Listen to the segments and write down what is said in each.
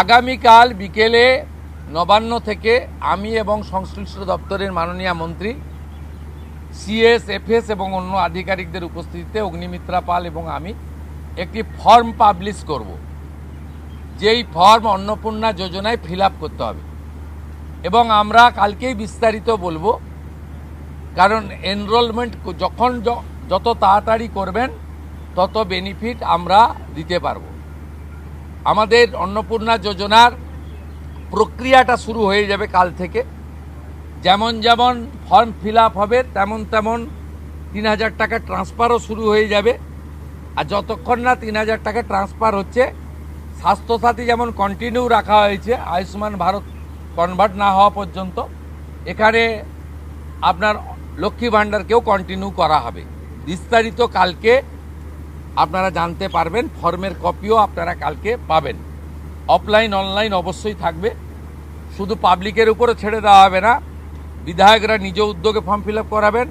আগামীকাল বিকেলে নবান্ন থেকে আমি এবং সংশ্লিষ্ট দপ্তরের মাননীয় মন্ত্রী সিএস এফএস এবং অন্য আধিকারিকদের উপস্থিতিতে অগ্নিমিত্রা পাল এবং আমি একটি ফর্ম পাবলিশ করব, যেই ফর্ম অন্নপূর্ণা যোজনায় ফিল আপ করতে হবে এবং আমরা কালকেই বিস্তারিত বলবো। কারণ এনরোলমেন্ট যখন যত তাড়াতাড়ি করবেন তত বেনিফিট আমরা দিতে পারবো। আমাদের অন্নপূর্ণা যোজনার প্রক্রিয়াটা শুরু হয়ে যাবে কাল থেকে। যেমন যেমন ফর্ম ফিল আপ হবে তেমন তেমন ৩,০০০ টাকা ট্রান্সফারও শুরু হয়ে যাবে। আর যতক্ষণ না ৩,০০০ টাকা ট্রান্সফার হচ্ছে, স্বাস্থ্যসাথী যেমন কন্টিনিউ রাখা হয়েছে আয়ুষ্মান ভারত কনভার্ট না হওয়া পর্যন্ত, এখানে আপনার লক্ষ্মী ভাণ্ডারকেও কন্টিনিউ করা হবে। বিস্তারিত কালকে আপনারা জানতে পারবেন, ফর্মের কপিও আপনারা কালকে পাবেন। অফলাইন অনলাইন অবশ্যই থাকবে, শুধু পাবলিকের উপরে ছেড়ে দেওয়া হবে না, বিধায়করা নিজ উদ্যোগে ফর্ম ফিল আপ করাবেন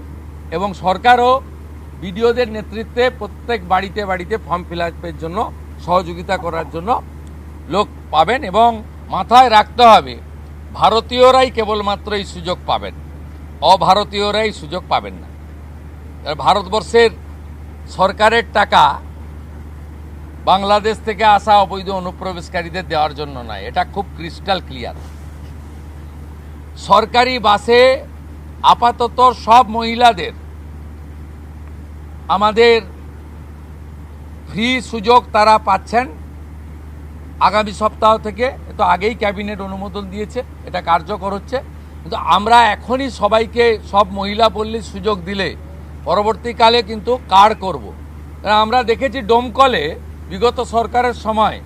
এবং সরকারও বিডিওদের নেতৃত্বে প্রত্যেক বাড়িতে বাড়িতে ফর্ম ফিল আপের জন্য সহযোগিতা করার জন্য লোক পাবেন। এবং মাথায় রাখতে হবে, ভারতীয়রাই কেবলমাত্র এই সুযোগ পাবেন, অভারতীয়রাই সুযোগ পাবেন না। ভারতবর্ষের সরকারের টাকা বাংলাদেশ থেকে আসা অবৈধ অনুপ্রবেশকারীদের দেওয়ার জন্য নয়, এটা খুব ক্রিস্টাল ক্লিয়ার। সরকারি বাসে আপাতত সব মহিলাদের আমাদের ফ্রি সুযোগ তারা পাচ্ছেন আগামী সপ্তাহ থেকে। তো আগেই ক্যাবিনেট অনুমোদন দিয়েছে, এটা কার্যকর হচ্ছে। কিন্তু আমরা এখনই সবাইকে সব মহিলা পল্লীর সুযোগ দিলে পরবর্তীকালে কিন্তু কার্ড করব। আমরা দেখেছি ডোমকলে বিগত সরকারের সময়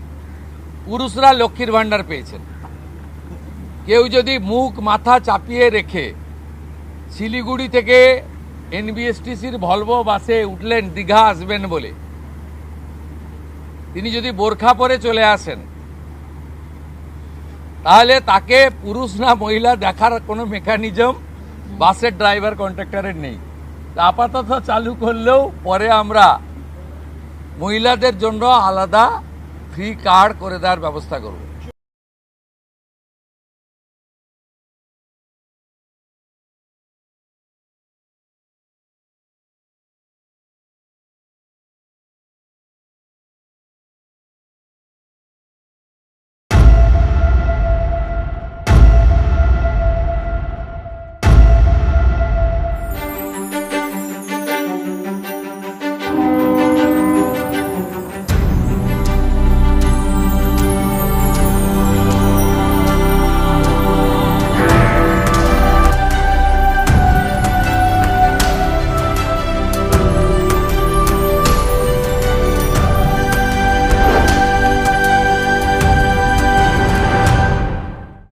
পুরুষরা লক্ষ্মীর ভাণ্ডার পেয়েছেন। কেউ যদি মুখ মাথা চাপিয়ে রেখে শিলিগুড়ি থেকে এনবিএসটিসির ভলভো বাসে উঠলেন দীঘা আসবেন বলে, তিনি যদি বোরখা পরে চলে আসেন, তাহলে তাকে পুরুষ না মহিলা দেখার কোনো মেকানিজম বাসের ড্রাইভার কন্ট্রাক্টরের নেই। আপাতত চালু করলেও পরে আমরা মহিলাদের জন্য আলাদা ফ্রি কার্ড করে দেওয়ার ব্যবস্থা করব।